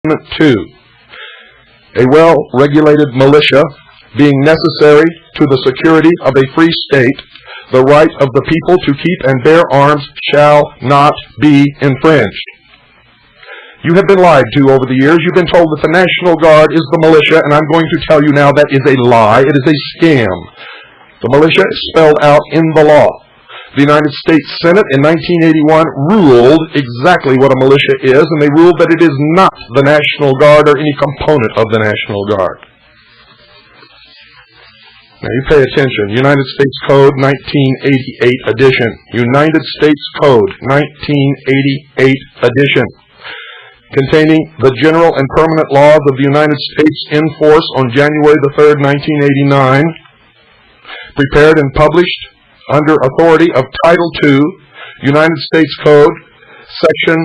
Amendment 2. A well-regulated militia being necessary to the security of a free state, the right of the people to keep and bear arms shall not be infringed. You have been lied to over the years. You've been told that the National Guard is the militia, and I'm going to tell you now that is a lie. It is a scam. The militia is spelled out in the law. The United States Senate in 1981 ruled exactly what a militia is, and they ruled that it is not the National Guard or any component of the National Guard. Now you pay attention. United States Code 1988 edition. United States Code 1988 edition. Containing the general and permanent laws of the United States in force on January the 3rd, 1989. Prepared and published under authority of Title II, United States Code, Section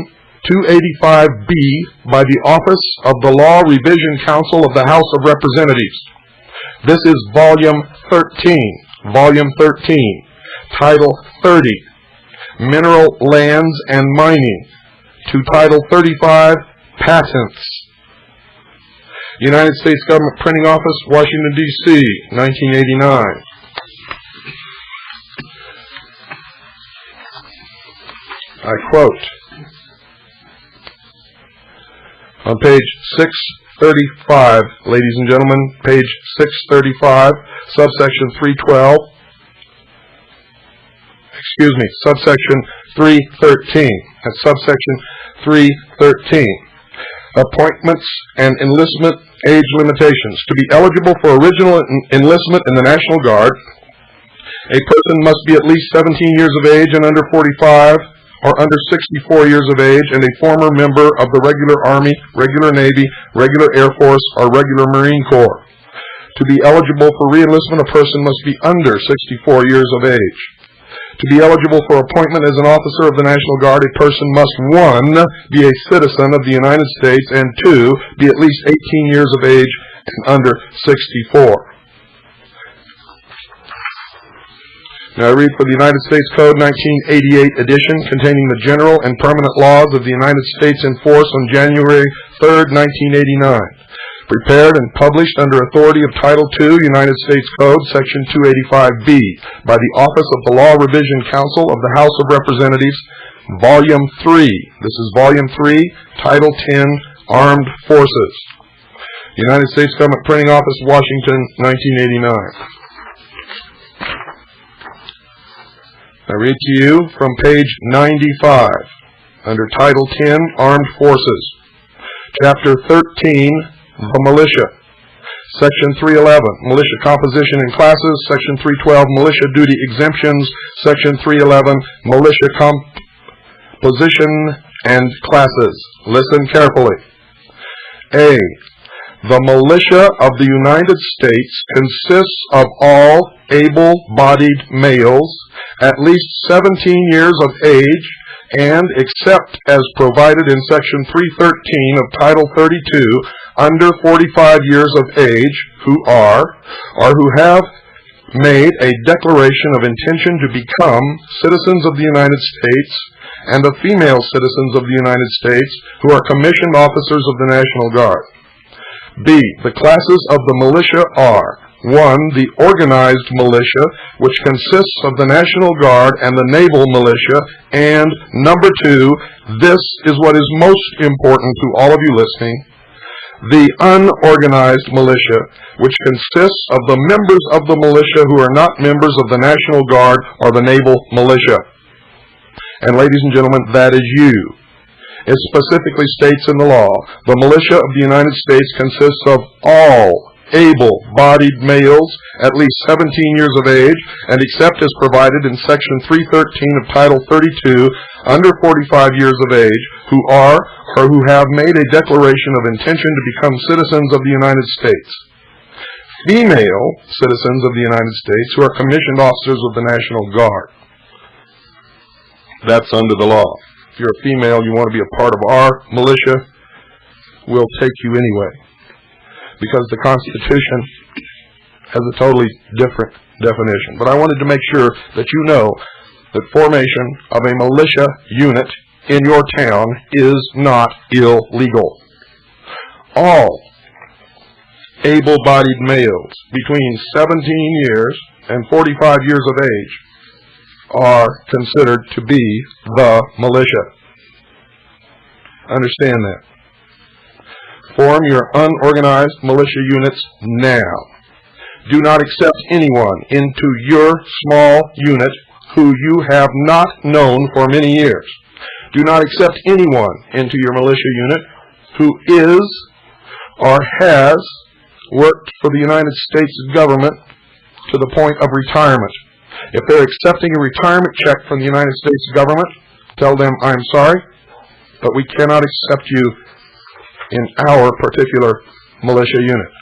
285B, by the Office of the Law Revision Council of the House of Representatives. This is Volume 13, Title 30, Mineral Lands and Mining, to Title 35, Patents. United States Government Printing Office, Washington, D.C., 1989. I quote, on page 635, ladies and gentlemen, page 635, subsection 312, subsection 313, that's subsection 313, appointments and enlistment age limitations. To be eligible for original enlistment in the National Guard, a person must be at least 17 years of age and under 45, or under 64 years of age, and a former member of the regular Army, regular Navy, regular Air Force, or regular Marine Corps. To be eligible for reenlistment, a person must be under 64 years of age. To be eligible for appointment as an officer of the National Guard, a person must, 1, be a citizen of the United States, and 2, be at least 18 years of age and under 64. Now I read for the United States Code 1988 edition, containing the general and permanent laws of the United States in force on January 3rd, 1989. Prepared and published under authority of Title II, United States Code, Section 285B, by the Office of the Law Revision Council of the House of Representatives, Volume 3. This is Volume 3, Title 10, Armed Forces. United States Government Printing Office, Washington, 1989. I read to you from page 95, under Title 10, Armed Forces, Chapter 13, the Militia, Section 311, Militia Composition and Classes, Section 312, Militia Duty Exemptions, Section 311, Militia Composition and Classes. Listen carefully. A. The militia of the United States consists of all able-bodied males at least 17 years of age, and, except as provided in Section 313 of Title 32, under 45 years of age, who are, or who have made a declaration of intention to become citizens of the United States, and the female citizens of the United States who are commissioned officers of the National Guard. B. The classes of the militia are: 1. The organized militia, which consists of the National Guard and the Naval Militia, and number 2, this is what is most important to all of you listening, the unorganized militia, which consists of the members of the militia who are not members of the National Guard or the Naval Militia. And ladies and gentlemen, that is you. It specifically states in the law, the militia of the United States consists of all able-bodied males at least 17 years of age, and except as provided in Section 313 of Title 32, under 45 years of age, who are or who have made a declaration of intention to become citizens of the United States. Female citizens of the United States who are commissioned officers of the National Guard. That's under the law. If you're a female, you want to be a part of our militia, we'll take you anyway, because the Constitution has a totally different definition. But I wanted to make sure that you know that formation of a militia unit in your town is not illegal. all able-bodied males between 17 years and 45 years of age are considered to be the militia. Understand that. Form your unorganized militia units now. Do not accept anyone into your small unit who you have not known for many years. Do not accept anyone into your militia unit who is or has worked for the United States government to the point of retirement. If they're accepting a retirement check from the United States government, tell them, I'm sorry, but we cannot accept you in our particular militia unit.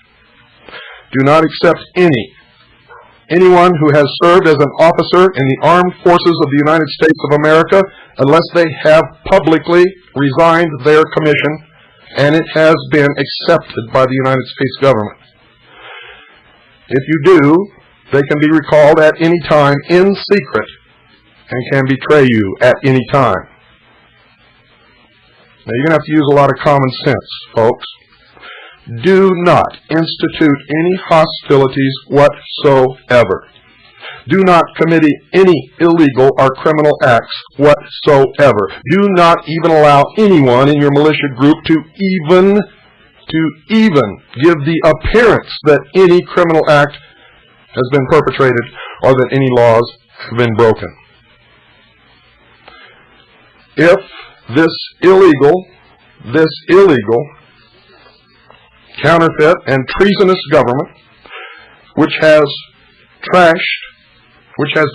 Do not accept anyone who has served as an officer in the armed forces of the United States of America unless they have publicly resigned their commission and it has been accepted by the United States government. If you do, they can be recalled at any time in secret and can betray you at any time. Now you're going to have to use a lot of common sense, folks. Do not institute any hostilities whatsoever. Do not commit any illegal or criminal acts whatsoever. Do not even allow anyone in your militia group to even give the appearance that any criminal act has been perpetrated or that any laws have been broken. If this illegal, counterfeit, and treasonous government, which has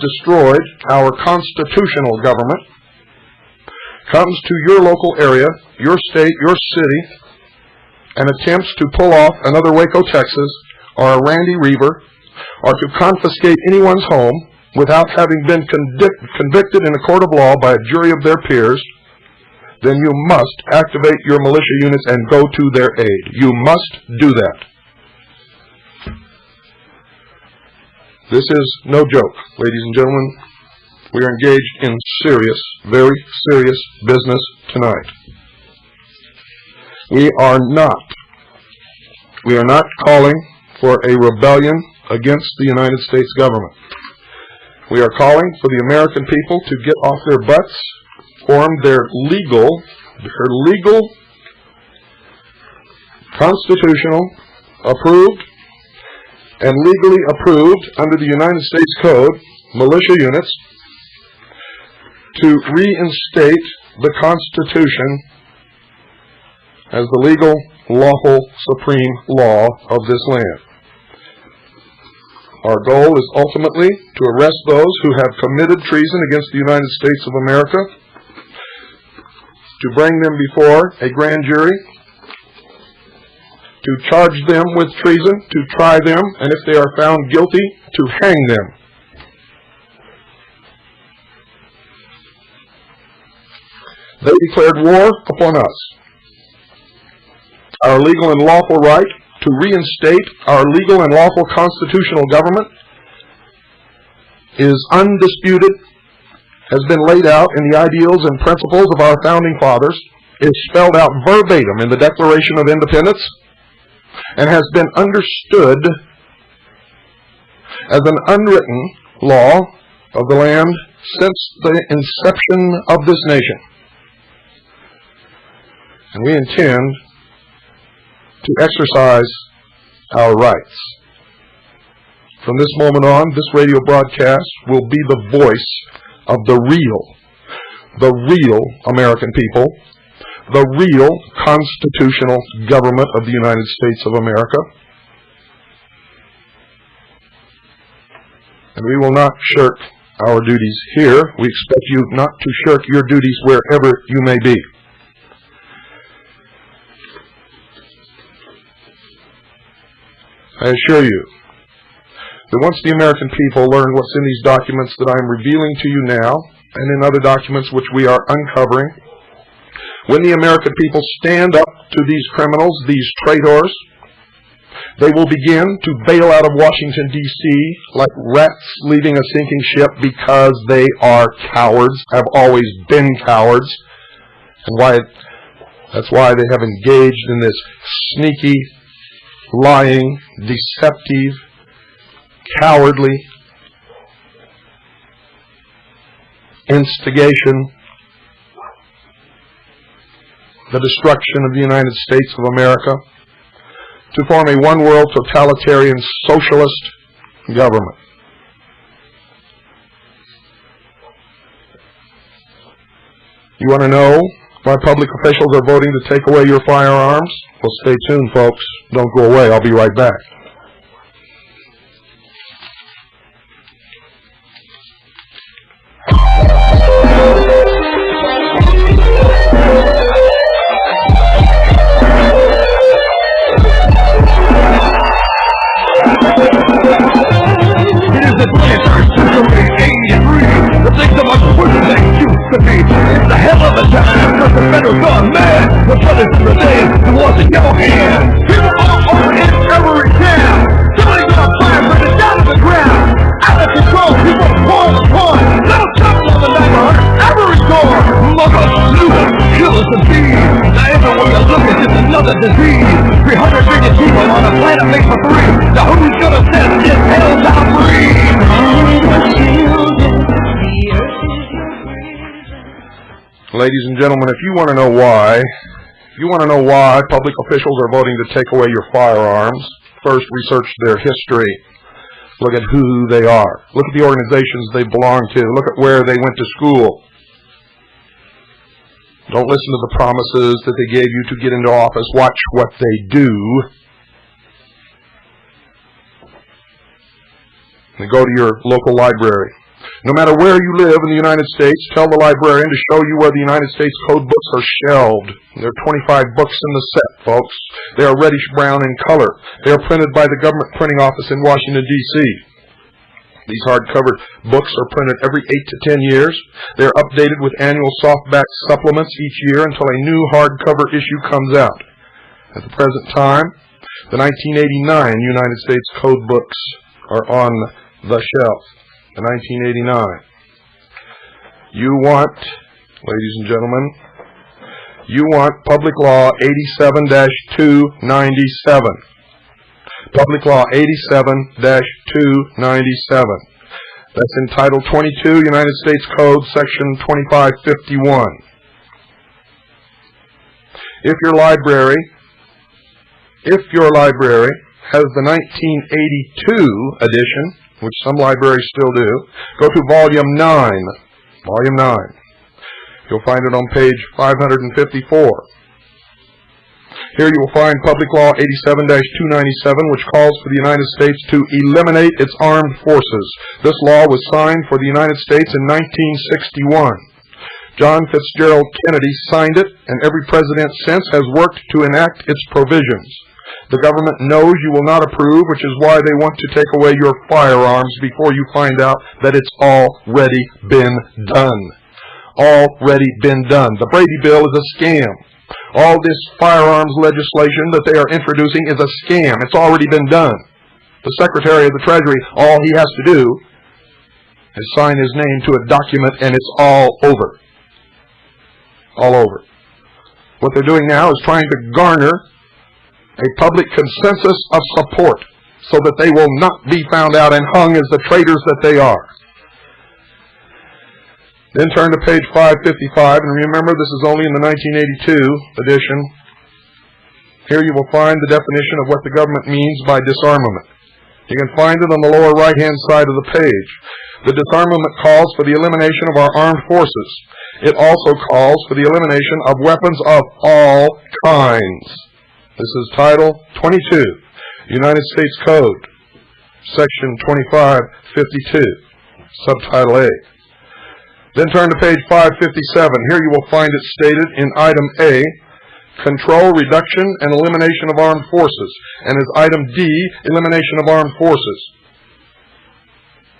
destroyed our constitutional government, comes to your local area, your state, your city, and attempts to pull off another Waco, Texas, or a Randy Reaver, or to confiscate anyone's home without having been convicted in a court of law by a jury of their peers, then you must activate your militia units and go to their aid. You must do that. This is no joke, ladies and gentlemen. We are engaged in serious, very serious business tonight. We are not calling for a rebellion against the United States government. We are calling for the American people to get off their butts, form their legal, constitutional, approved, and legally approved under the United States Code militia units to reinstate the Constitution as the legal, lawful, supreme law of this land. Our goal is ultimately to arrest those who have committed treason against the United States of America, to bring them before a grand jury, to charge them with treason, to try them, and if they are found guilty, to hang them. They declared war upon us. Our legal and lawful right to reinstate our legal and lawful constitutional government is undisputed, has been laid out in the ideals and principles of our founding fathers, is spelled out verbatim in the Declaration of Independence, and has been understood as an unwritten law of the land since the inception of this nation. And we intend to exercise our rights. From this moment on, this radio broadcast will be the voice of the real American people, the real constitutional government of the United States of America. And we will not shirk our duties here. We expect you not to shirk your duties wherever you may be. I assure you that once the American people learn what's in these documents that I'm revealing to you now, and in other documents which we are uncovering, when the American people stand up to these criminals, these traitors, they will begin to bail out of Washington, D.C. like rats leaving a sinking ship because they are cowards, have always been cowards. And That's why they have engaged in this sneaky, lying, deceptive, cowardly instigation, the destruction of the United States of America, to form a one-world totalitarian socialist government. You want to know why public officials are voting to take away your firearms? Well, stay tuned, folks. Don't go away. I'll be right back. It's a hell of a time, cause the federal gone mad. The brothers in the day, the war's in your hand. People all over in every town. Somebody's gonna fire, bring it down to the ground. Out of control, people pouring upon. Little trouble on the neighborhood, every door. Muggers, looters, killers and thieves. Now everywhere you look, it's just another disease. 300 billion people on a planet made for three. Now who's gonna set this hell down free? Ladies and gentlemen, if you want to know why public officials are voting to take away your firearms, first research their history. Look at who they are. Look at the organizations they belong to. Look at where they went to school. Don't listen to the promises that they gave you to get into office. Watch what they do. And go to your local library. No matter where you live in the United States, tell the librarian to show you where the United States code books are shelved. There are 25 books in the set, folks. They are reddish brown in color. They are printed by the government printing office in Washington, D.C. These hardcover books are printed every 8 to 10 years. They are updated with annual softback supplements each year until a new hardcover issue comes out. At the present time, the 1989 United States code books are on the shelf. The 1989. You want, ladies and gentlemen, you want Public Law 87-297. Public Law 87-297. That's in Title 22, United States Code, Section 2551. If your library has the 1982 edition, which some libraries still do, go to Volume 9. Volume 9. You'll find it on page 554. Here you will find Public Law 87-297, which calls for the United States to eliminate its armed forces. This law was signed for the United States in 1961. John Fitzgerald Kennedy signed it, and every president since has worked to enact its provisions. The government knows you will not approve, which is why they want to take away your firearms before you find out that it's already been done. Already been done. The Brady Bill is a scam. All this firearms legislation that they are introducing is a scam. It's already been done. The Secretary of the Treasury, all he has to do is sign his name to a document, and it's all over. All over. What they're doing now is trying to garner a public consensus of support so that they will not be found out and hung as the traitors that they are. Then turn to page 555, and remember this is only in the 1982 edition. Here you will find the definition of what the government means by disarmament. You can find it on the lower right-hand side of the page. The disarmament calls for the elimination of our armed forces. It also calls for the elimination of weapons of all kinds. This is Title 22, United States Code, Section 2552, Subtitle A. Then turn to page 557. Here you will find it stated in Item A, Control, Reduction, and Elimination of Armed Forces, and as Item D, Elimination of Armed Forces.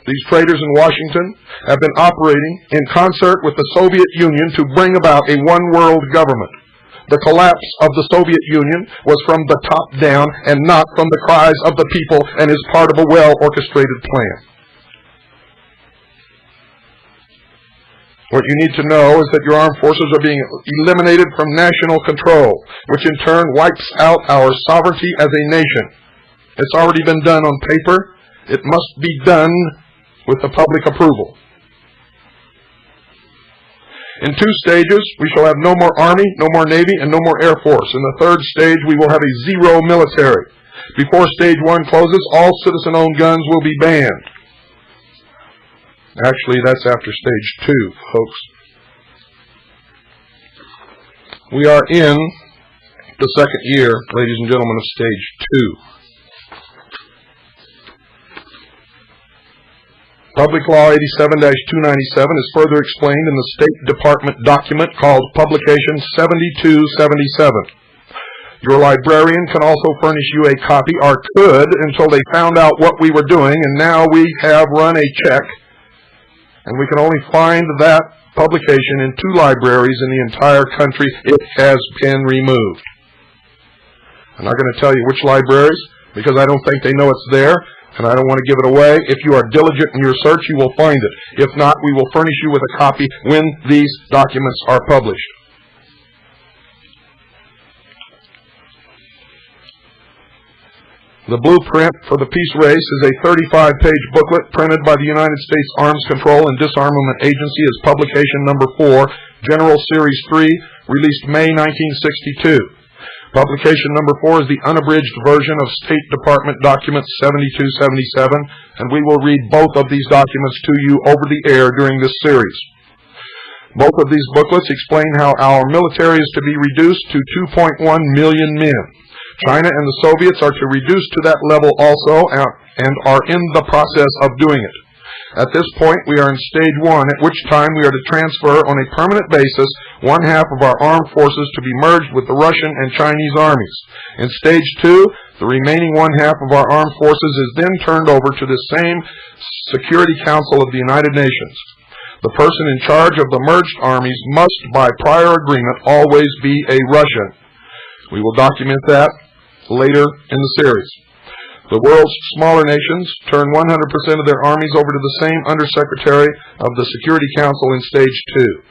These traitors in Washington have been operating in concert with the Soviet Union to bring about a one-world government. The collapse of the Soviet Union was from the top down and not from the cries of the people, and is part of a well-orchestrated plan. What you need to know is that your armed forces are being eliminated from national control, which in turn wipes out our sovereignty as a nation. It's already been done on paper. It must be done with the public approval. In 2 stages, we shall have no more Army, no more Navy, and no more Air Force. In the 3rd stage, we will have a 0 military. Before stage 1 closes, all citizen-owned guns will be banned. Actually, that's after stage 2, folks. We are in the 2nd year, ladies and gentlemen, of stage 2. Public Law 87-297 is further explained in the State Department document called Publication 7277. Your librarian can also furnish you a copy, or could, until they found out what we were doing, and now we have run a check, and we can only find that publication in 2 libraries in the entire country. It has been removed. I'm not going to tell you which libraries, because I don't think they know it's there, and I don't want to give it away. If you are diligent in your search, you will find it. If not, we will furnish you with a copy when these documents are published. The blueprint for the peace race is a 35-page booklet printed by the United States Arms Control and Disarmament Agency as publication number 4, General Series 3, released May 1962. Publication number 4 is the unabridged version of State Department Document 7277, and we will read both of these documents to you over the air during this series. Both of these booklets explain how our military is to be reduced to 2.1 million men. China and the Soviets are to reduce to that level also, and are in the process of doing it. At this point, we are in stage 1, at which time we are to transfer on a permanent basis 1/2 of our armed forces to be merged with the Russian and Chinese armies. In stage 2, the remaining 1/2 of our armed forces is then turned over to the same Security Council of the United Nations. The person in charge of the merged armies must, by prior agreement, always be a Russian. We will document that later in the series. The world's smaller nations turn 100% of their armies over to the same Undersecretary of the Security Council in stage 2.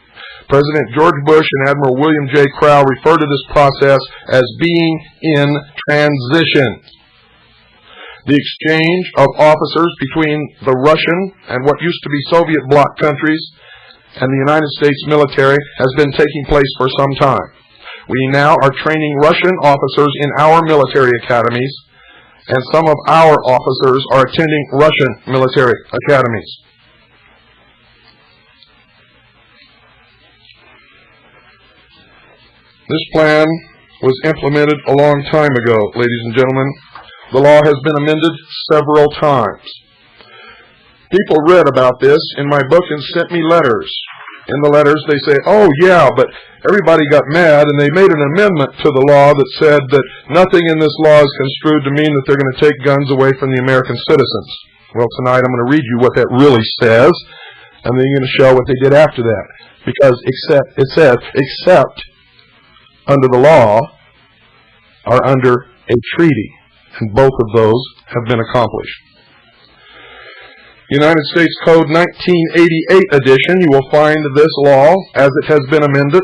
President George Bush and Admiral William J. Crowe refer to this process as being in transition. The exchange of officers between the Russian and what used to be Soviet bloc countries and the United States military has been taking place for some time. We now are training Russian officers in our military academies, and some of our officers are attending Russian military academies. This plan was implemented a long time ago, ladies and gentlemen. The law has been amended several times. People read about this in my book and sent me letters. In the letters they say, oh yeah, but everybody got mad and they made an amendment to the law that said that nothing in this law is construed to mean that they're going to take guns away from the American citizens. Well, tonight I'm going to read you what that really says, and then you're going to show what they did after that. Because it says, except under the law or under a treaty, and both of those have been accomplished. United States Code 1988 edition, you will find this law, as it has been amended,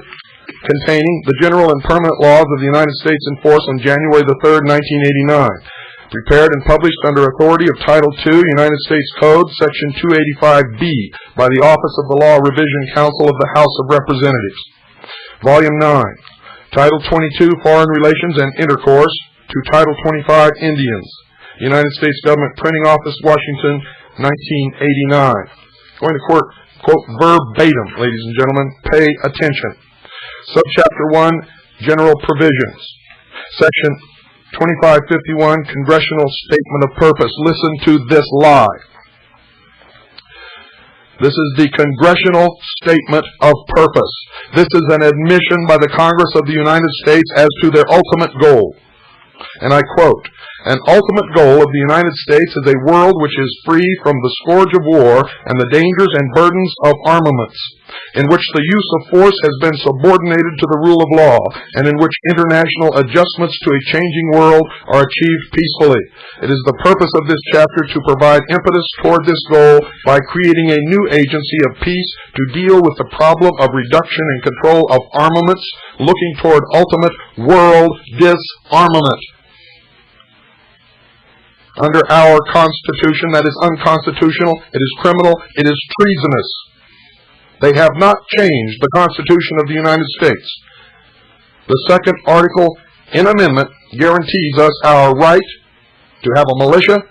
containing the general and permanent laws of the United States in force on January the 3rd, 1989. Prepared and published under authority of Title II, United States Code, Section 285B, by the Office of the Law Revision Council of the House of Representatives. Volume 9, Title 22, Foreign Relations and Intercourse, to Title 25, Indians. United States Government Printing Office, Washington, 1989. Going to quote verbatim, ladies and gentlemen. Pay attention. Subchapter 1, General Provisions. Section 2551, Congressional Statement of Purpose. Listen to this lie. This is the Congressional Statement of Purpose. This is an admission by the Congress of the United States as to their ultimate goal. And I quote, An ultimate goal of the United States is a world which is free from the scourge of war and the dangers and burdens of armaments, in which the use of force has been subordinated to the rule of law, and in which international adjustments to a changing world are achieved peacefully. It is the purpose of this chapter to provide impetus toward this goal by creating a new agency of peace to deal with the problem of reduction and control of armaments, looking toward ultimate world disarmament. Under our Constitution, that is unconstitutional, it is criminal, it is treasonous. They have not changed the Constitution of the United States. The second article in amendment guarantees us our right to have a militia,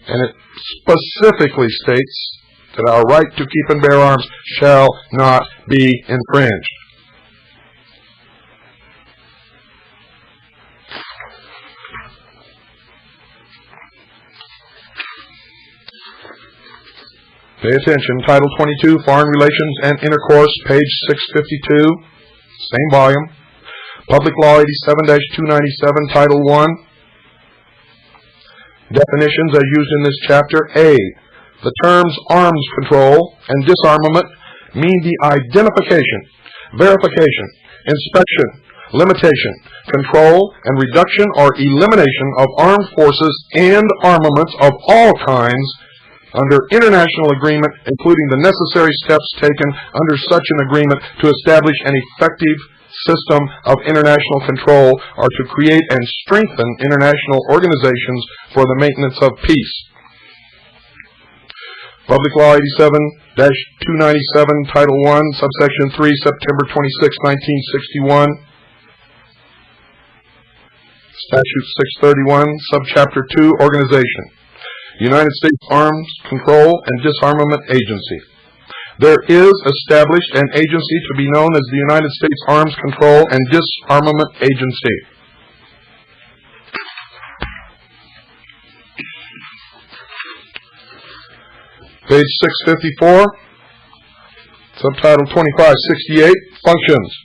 and it specifically states that our right to keep and bear arms shall not be infringed. Pay attention. Title 22, Foreign Relations and Intercourse, page 652, same volume. Public Law 87-297, Title 1. Definitions as used in this chapter. A. The terms arms control and disarmament mean the identification, verification, inspection, limitation, control, and reduction or elimination of armed forces and armaments of all kinds under international agreement, including the necessary steps taken under such an agreement to establish an effective system of international control or to create and strengthen international organizations for the maintenance of peace. Public Law 87-297, Title 1, Subsection 3, September 26, 1961. Statute 631, Subchapter 2, Organization. United States Arms Control and Disarmament Agency. There is established an agency to be known as the United States Arms Control and Disarmament Agency. Page 654, subtitle 2568, Functions.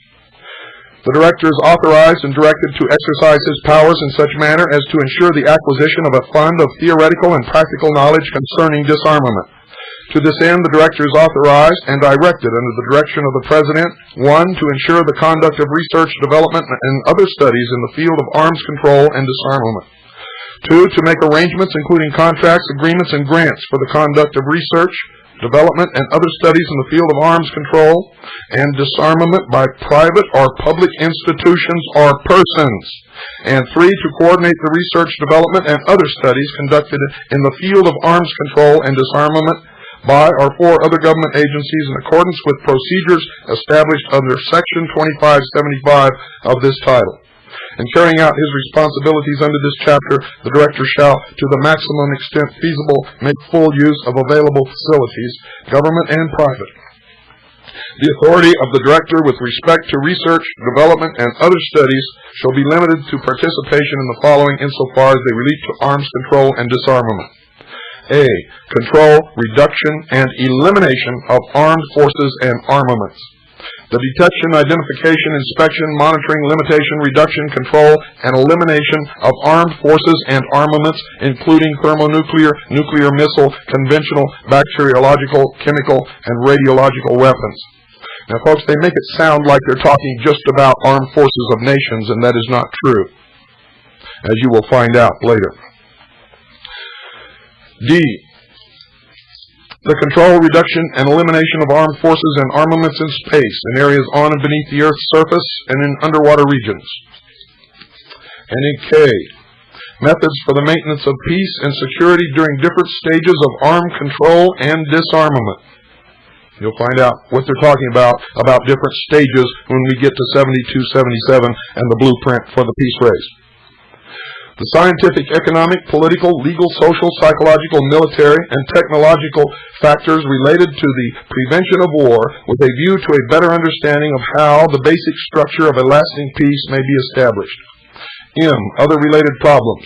The Director is authorized and directed to exercise his powers in such manner as to ensure the acquisition of a fund of theoretical and practical knowledge concerning disarmament. To this end, the Director is authorized and directed under the direction of the President, 1. To ensure the conduct of research, development, and other studies in the field of arms control and disarmament. 2. To make arrangements including contracts, agreements, and grants for the conduct of research, development, and other studies in the field of arms control and disarmament by private or public institutions or persons. And 3, to coordinate the research, development, and other studies conducted in the field of arms control and disarmament by or for other government agencies in accordance with procedures established under Section 2575 of this title. In carrying out his responsibilities under this chapter, the Director shall, to the maximum extent feasible, make full use of available facilities, government and private. The authority of the Director with respect to research, development, and other studies shall be limited to participation in the following insofar as they relate to arms control and disarmament. A. Control, reduction, and elimination of armed forces and armaments. The detection, identification, inspection, monitoring, limitation, reduction, control, and elimination of armed forces and armaments, including thermonuclear, nuclear missile, conventional, bacteriological, chemical, and radiological weapons. Now, folks, they make it sound like they're talking just about armed forces of nations, and that is not true, as you will find out later. D. The control, reduction, and elimination of armed forces and armaments in space, in areas on and beneath the Earth's surface, and in underwater regions. And in K, methods for the maintenance of peace and security during different stages of armed control and disarmament. You'll find out what they're talking about different stages when we get to 72-77 and the blueprint for the peace race. The scientific, economic, political, legal, social, psychological, military, and technological factors related to the prevention of war with a view to a better understanding of how the basic structure of a lasting peace may be established. M. Other related problems.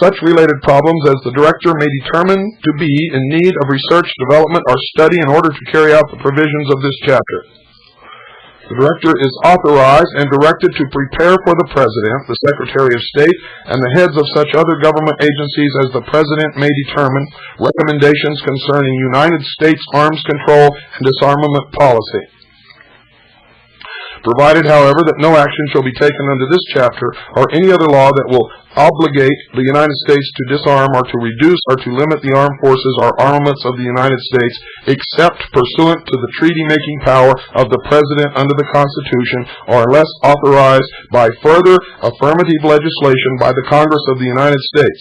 Such related problems as the Director may determine to be in need of research, development, or study in order to carry out the provisions of this chapter. The Director is authorized and directed to prepare for the President, the Secretary of State, and the heads of such other government agencies as the President may determine recommendations concerning United States arms control and disarmament policy. Provided, however, that no action shall be taken under this chapter or any other law that will obligate the United States to disarm or to reduce or to limit the armed forces or armaments of the United States, except pursuant to the treaty-making power of the President under the Constitution, or unless authorized by further affirmative legislation by the Congress of the United States.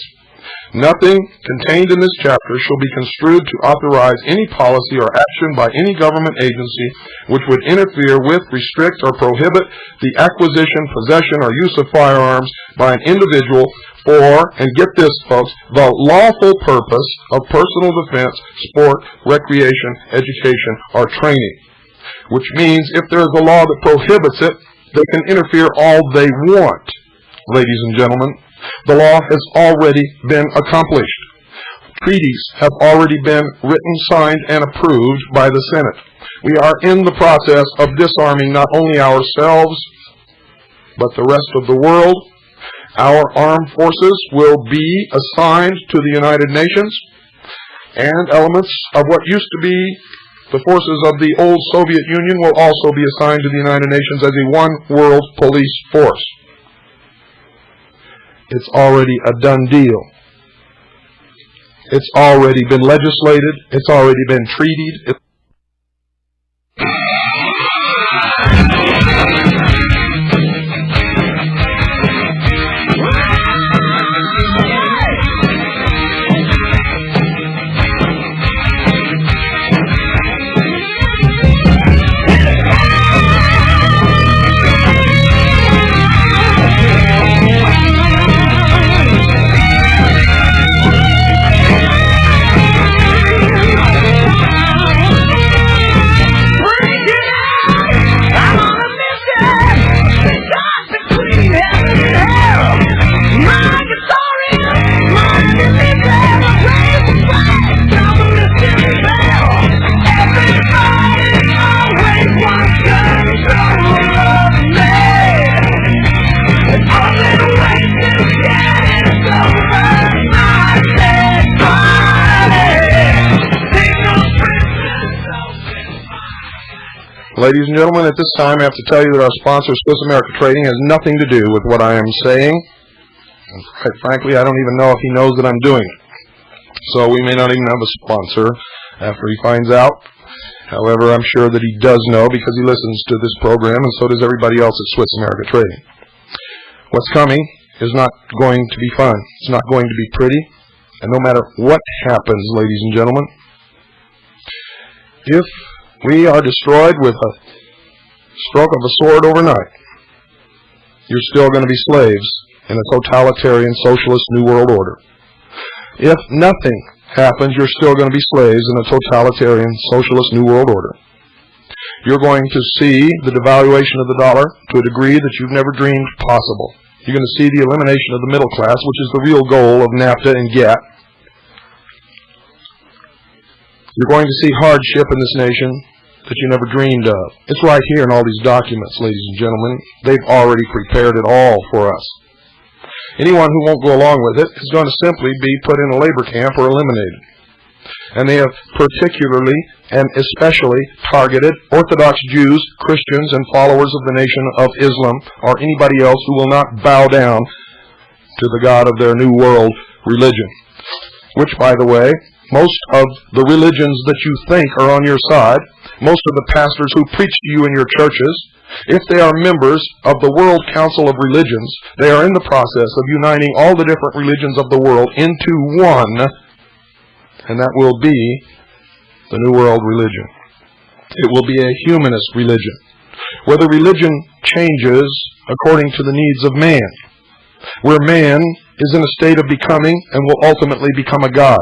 Nothing contained in this chapter shall be construed to authorize any policy or action by any government agency which would interfere with, restrict, or prohibit the acquisition, possession, or use of firearms by an individual for, and get this folks, the lawful purpose of personal defense, sport, recreation, education, or training. Which means if there is a law that prohibits it, they can interfere all they want, ladies and gentlemen. The law has already been accomplished. Treaties have already been written, signed, and approved by the Senate. We are in the process of disarming not only ourselves, but the rest of the world. Our armed forces will be assigned to the United Nations, and elements of what used to be the forces of the old Soviet Union will also be assigned to the United Nations as a one-world police force. It's already a done deal. It's already been legislated. It's already been treated. Ladies and gentlemen, at this time I have to tell you that our sponsor, Swiss America Trading, has nothing to do with what I am saying. And quite frankly, I don't even know if he knows that I'm doing it. So we may not even have a sponsor after he finds out. However, I'm sure that he does know because he listens to this program, and so does everybody else at Swiss America Trading. What's coming is not going to be fun. It's not going to be pretty. And no matter what happens, ladies and gentlemen, if we are destroyed with a stroke of a sword overnight, you're still going to be slaves in a totalitarian socialist New World Order. If nothing happens, you're still going to be slaves in a totalitarian socialist New World Order. You're going to see the devaluation of the dollar to a degree that you've never dreamed possible. You're going to see the elimination of the middle class, which is the real goal of NAFTA and GATT. You're going to see hardship in this nation that you never dreamed of. It's right here in all these documents, ladies and gentlemen. They've already prepared it all for us. Anyone who won't go along with it is going to simply be put in a labor camp or eliminated. And they have particularly and especially targeted Orthodox Jews, Christians, and followers of the Nation of Islam, or anybody else who will not bow down to the God of their New World religion. Which, by the way, most of the religions that you think are on your side, most of the pastors who preach to you in your churches, if they are members of the World Council of Religions, they are in the process of uniting all the different religions of the world into one, and that will be the New World religion. It will be a humanist religion, where the religion changes according to the needs of man, where man is in a state of becoming and will ultimately become a god.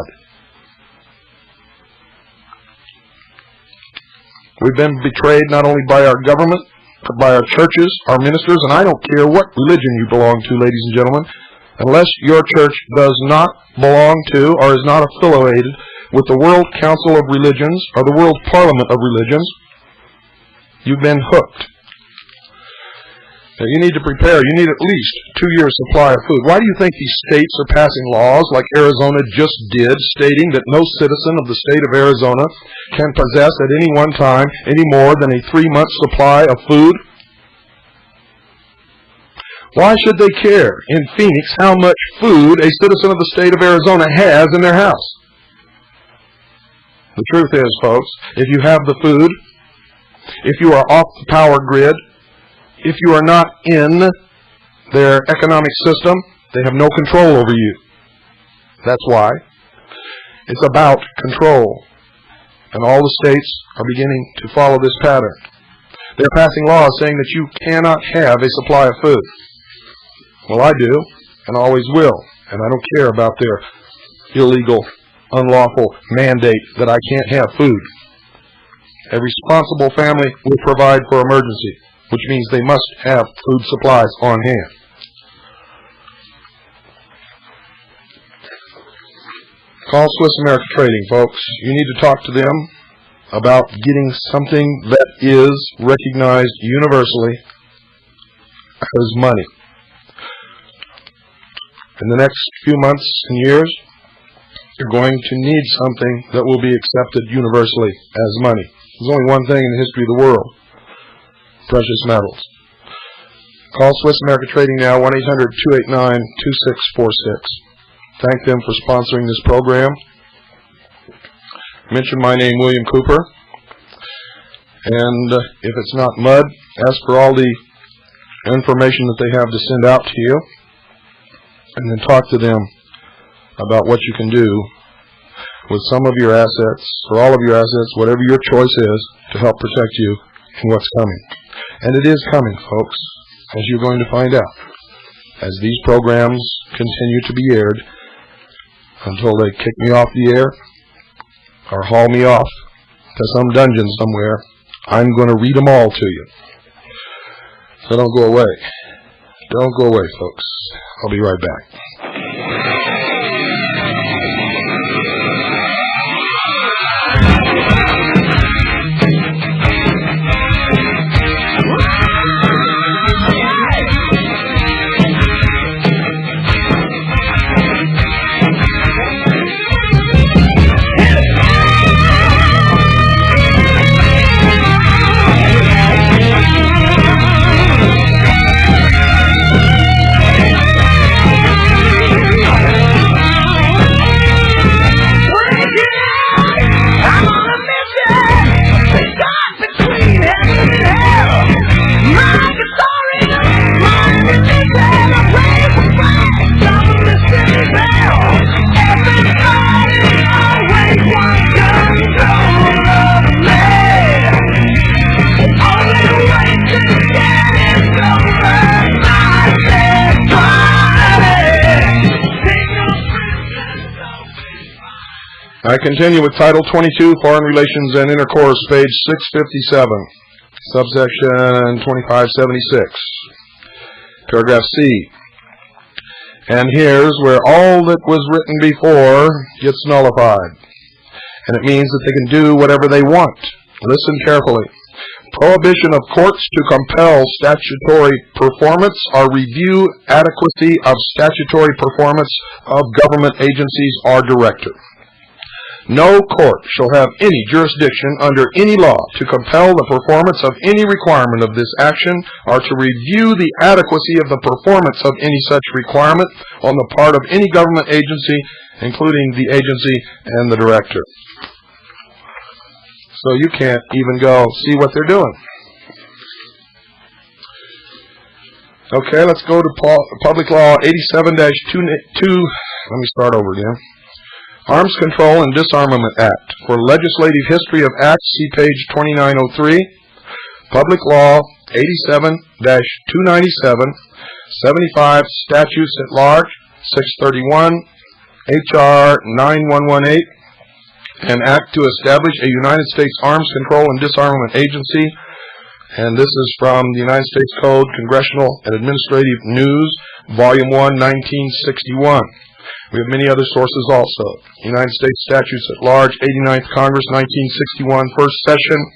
We've been betrayed not only by our government, but by our churches, our ministers, and I don't care what religion you belong to, ladies and gentlemen, unless your church does not belong to or is not affiliated with the World Council of Religions or the World Parliament of Religions, you've been hooked. Now, you need to prepare. You need at least 2 years' supply of food. Why do you think these states are passing laws like Arizona just did, stating that no citizen of the state of Arizona can possess at any one time any more than a 3-month supply of food? Why should they care in Phoenix how much food a citizen of the state of Arizona has in their house? The truth is, folks, if you have the food, if you are off the power grid, if you are not in their economic system, they have no control over you. That's why. It's about control. And all the states are beginning to follow this pattern. They're passing laws saying that you cannot have a supply of food. Well, I do, and always will. And I don't care about their illegal, unlawful mandate that I can't have food. A responsible family will provide for emergency, which means they must have food supplies on hand. Call Swiss America Trading, folks. You need to talk to them about getting something that is recognized universally as money. In the next few months and years, you're going to need something that will be accepted universally as money. There's only one thing in the history of the world: precious metals. Call Swiss America Trading now, 1-800-289-2646. Thank them for sponsoring this program. Mention my name, William Cooper. And if it's not mud, ask for all the information that they have to send out to you. And then talk to them about what you can do with some of your assets, or all of your assets, whatever your choice is, to help protect you in what's coming. And it is coming, folks, as you're going to find out, as these programs continue to be aired until they kick me off the air or haul me off to some dungeon somewhere. I'm going to read them all to you. So don't go away. Don't go away, folks. I'll be right back. I continue with Title 22, Foreign Relations and Intercourse, page 657, subsection 2576, paragraph C. And here's where all that was written before gets nullified. And it means that they can do whatever they want. Listen carefully. Prohibition of courts to compel statutory performance or review adequacy of statutory performance of government agencies or director. No court shall have any jurisdiction under any law to compel the performance of any requirement of this action or to review the adequacy of the performance of any such requirement on the part of any government agency, including the agency and the director. So you can't even go see what they're doing. Okay, let's go to Public Law 87-2. Let me start over again. Arms Control and Disarmament Act. For legislative history of acts, see page 2903. Public Law 87-297, 75 Statutes at Large, 631, H.R. 9118, an act to establish a United States Arms Control and Disarmament Agency. And this is from the United States Code, Congressional and Administrative News, Volume 1, 1961. We have many other sources also. United States Statutes at Large, 89th Congress, 1961, first session.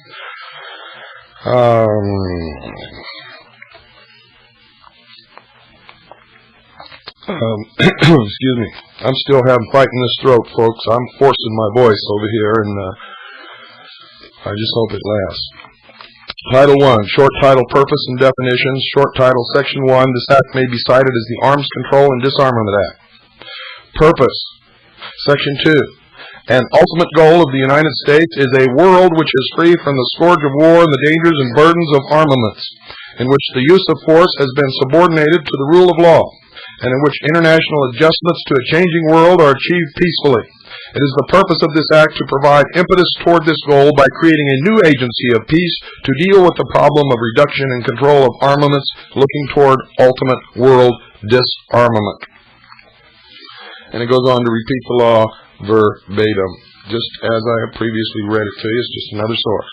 Excuse me. I'm still fighting this throat, folks. I'm forcing my voice over here, and I just hope it lasts. Title 1, short title, purpose and definitions. Short title, Section 1, this act may be cited as the Arms Control and Disarmament Act. Purpose, Section 2, an ultimate goal of the United States is a world which is free from the scourge of war and the dangers and burdens of armaments, in which the use of force has been subordinated to the rule of law, and in which international adjustments to a changing world are achieved peacefully. It is the purpose of this act to provide impetus toward this goal by creating a new agency of peace to deal with the problem of reduction and control of armaments, looking toward ultimate world disarmament. And it goes on to repeat the law verbatim, just as I have previously read it to you. It's just another source.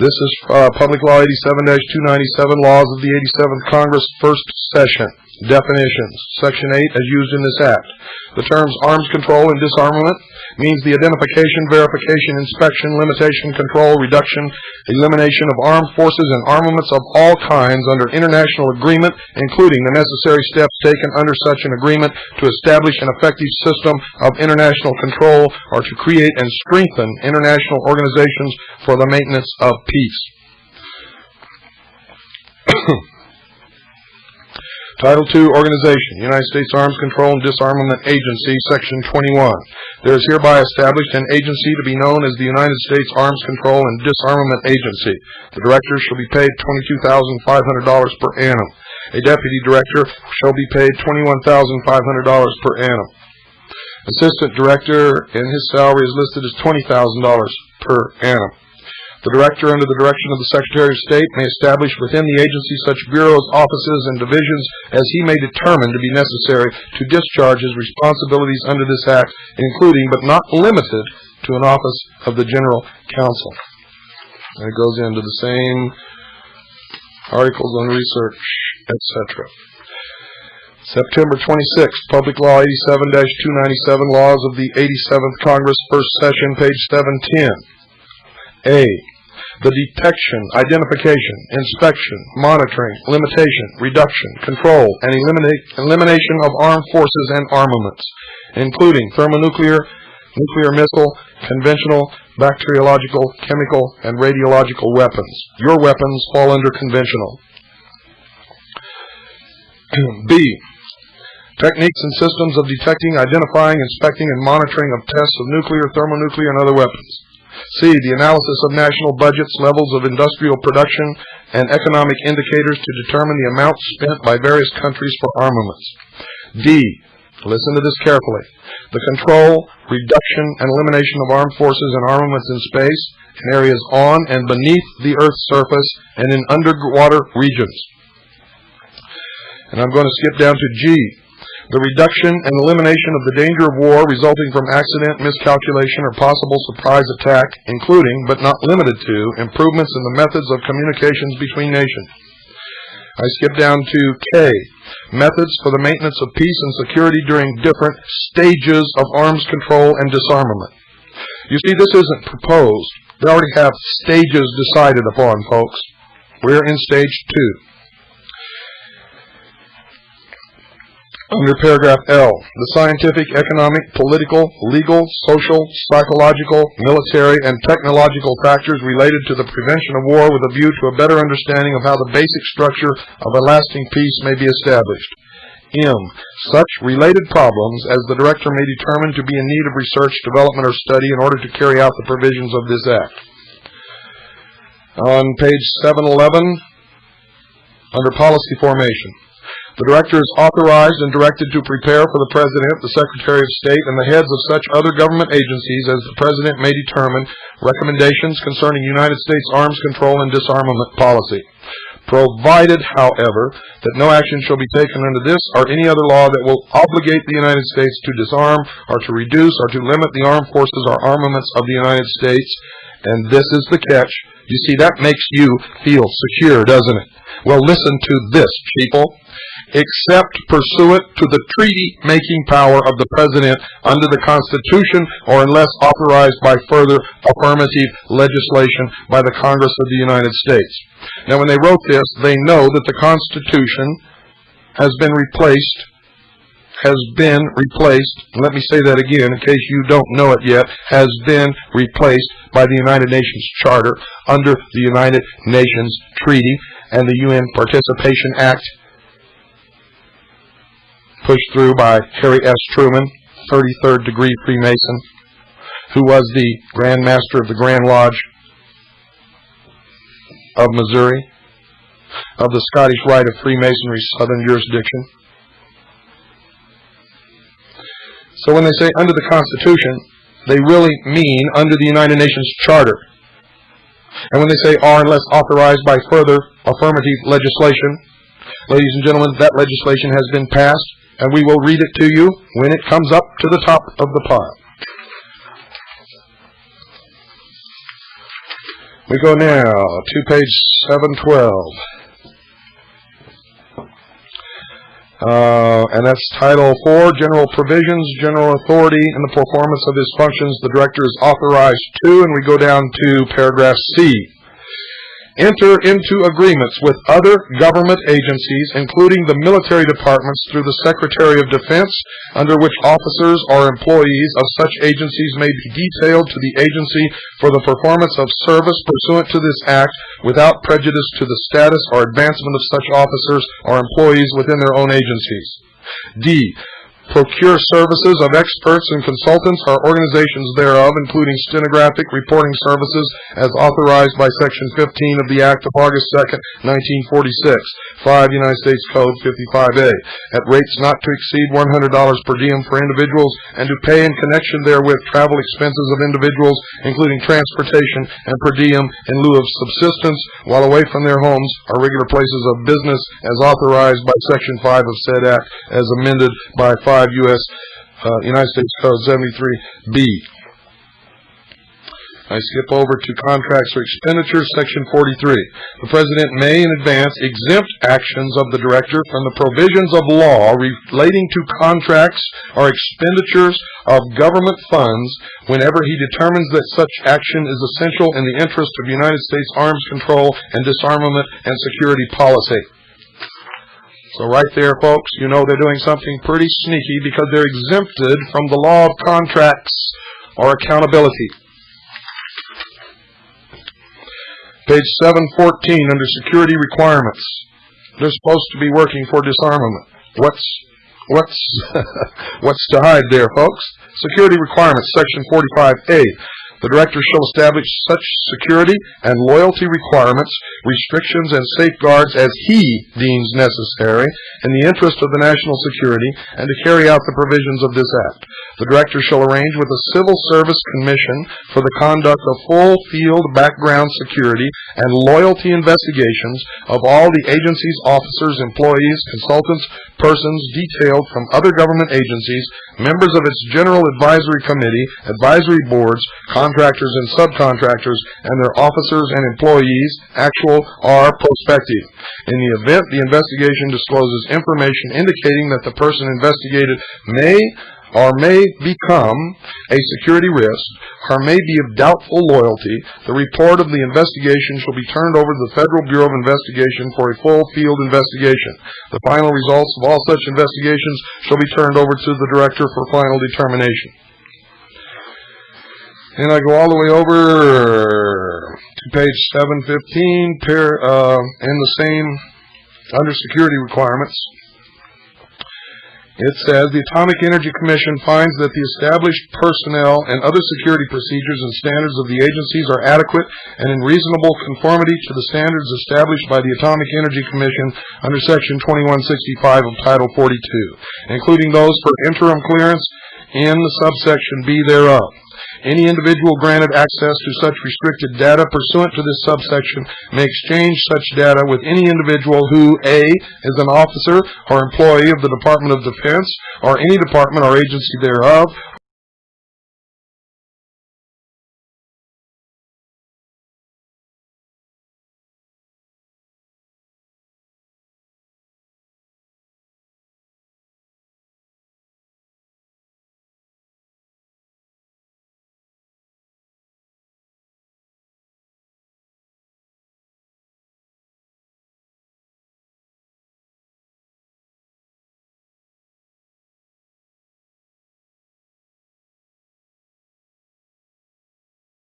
This is Public Law 87-297, Laws of the 87th Congress, First Session. Definitions. Section 8, as used in this Act. The terms arms control and disarmament means the identification, verification, inspection, limitation, control, reduction, elimination of armed forces and armaments of all kinds under international agreement, including the necessary steps taken under such an agreement to establish an effective system of international control or to create and strengthen international organizations for the maintenance of peace. Title 2, Organization, United States Arms Control and Disarmament Agency, Section 21. There is hereby established an agency to be known as the United States Arms Control and Disarmament Agency. The director shall be paid $22,500 per annum. A deputy director shall be paid $21,500 per annum. Assistant director, and his salary is listed as $20,000 per annum. The director, under the direction of the Secretary of State, may establish within the agency such bureaus, offices, and divisions as he may determine to be necessary to discharge his responsibilities under this Act, including but not limited to an office of the General Counsel. And it goes into the same articles on research, etc. September 26th, Public Law 87-297, Laws of the 87th Congress, First Session, page 710. A. The detection, identification, inspection, monitoring, limitation, reduction, control, and elimination of armed forces and armaments, including thermonuclear, nuclear missile, conventional, bacteriological, chemical, and radiological weapons. Your weapons fall under conventional. B. Techniques and systems of detecting, identifying, inspecting, and monitoring of tests of nuclear, thermonuclear, and other weapons. C. The analysis of national budgets, levels of industrial production, and economic indicators to determine the amount spent by various countries for armaments. D. Listen to this carefully. The control, reduction, and elimination of armed forces and armaments in space, in areas on and beneath the Earth's surface, and in underwater regions. And I'm going to skip down to G. The reduction and elimination of the danger of war resulting from accident, miscalculation, or possible surprise attack, including, but not limited to, improvements in the methods of communications between nations. I skip down to K. Methods for the maintenance of peace and security during different stages of arms control and disarmament. You see, this isn't proposed. They already have stages decided upon, folks. We're in stage 2. Under paragraph L, the scientific, economic, political, legal, social, psychological, military, and technological factors related to the prevention of war with a view to a better understanding of how the basic structure of a lasting peace may be established. M. Such related problems as the director may determine to be in need of research, development, or study in order to carry out the provisions of this Act. On page 711, under policy formation. The director is authorized and directed to prepare for the President, the Secretary of State, and the heads of such other government agencies as the President may determine recommendations concerning United States arms control and disarmament policy, provided, however, that no action shall be taken under this or any other law that will obligate the United States to disarm or to reduce or to limit the armed forces or armaments of the United States. And this is the catch. You see, that makes you feel secure, doesn't it? Well, listen to this, people. Except pursuant to the treaty-making power of the President under the Constitution or unless authorized by further affirmative legislation by the Congress of the United States. Now, when they wrote this, they know that the Constitution has been replaced has been replaced, let me say that again in case you don't know it yet, has been replaced by the United Nations Charter under the United Nations Treaty and the UN Participation Act, pushed through by Harry S. Truman, 33rd degree Freemason, who was the Grand Master of the Grand Lodge of Missouri, of the Scottish Rite of Freemasonry Southern Jurisdiction. So when they say under the Constitution, they really mean under the United Nations Charter. And when they say are unless authorized by further affirmative legislation, ladies and gentlemen, that legislation has been passed, and we will read it to you when it comes up to the top of the pile. We go now to page 712. And that's Title 4, General Provisions, General Authority, and the performance of his functions. The Director is authorized to, and we go down to paragraph C. Enter into agreements with other government agencies, including the military departments through the Secretary of Defense, under which officers or employees of such agencies may be detailed to the agency for the performance of service pursuant to this act, without prejudice to the status or advancement of such officers or employees within their own agencies. D. Procure services of experts and consultants or organizations thereof, including stenographic reporting services as authorized by Section 15 of the Act of August 2, 1946, 5 United States Code 55A, at rates not to exceed $100 per diem for individuals, and to pay in connection therewith travel expenses of individuals, including transportation and per diem in lieu of subsistence while away from their homes or regular places of business, as authorized by Section 5 of said Act, as amended by 5 U.S. United States Code 73B. I skip over to contracts or expenditures, Section 43. The President may in advance exempt actions of the Director from the provisions of law relating to contracts or expenditures of government funds whenever he determines that such action is essential in the interest of United States arms control and disarmament and security policy. So right there, folks, you know they're doing something pretty sneaky because they're exempted from the law of contracts or accountability. Page 714, under security requirements. They're supposed to be working for disarmament. What's to hide there, folks? Security requirements, Section 45A. The Director shall establish such security and loyalty requirements, restrictions, and safeguards as he deems necessary in the interest of the national security and to carry out the provisions of this Act. The Director shall arrange with the Civil Service Commission for the conduct of full field background security and loyalty investigations of all the agency's officers, employees, consultants, persons detailed from other government agencies, members of its General Advisory Committee, advisory boards, contractors and subcontractors, and their officers and employees, actual or prospective. In the event the investigation discloses information indicating that the person investigated may become a security risk or may be of doubtful loyalty, the report of the investigation shall be turned over to the Federal Bureau of Investigation for a full field investigation. The final results of all such investigations shall be turned over to the Director for final determination. And I go all the way over to page 715, in the same, under security requirements. It says, the Atomic Energy Commission finds that the established personnel and other security procedures and standards of the agencies are adequate and in reasonable conformity to the standards established by the Atomic Energy Commission under Section 2165 of Title 42, including those for interim clearance in the subsection B thereof. Any individual granted access to such restricted data pursuant to this subsection may exchange such data with any individual who, A, is an officer or employee of the Department of Defense or any department or agency thereof,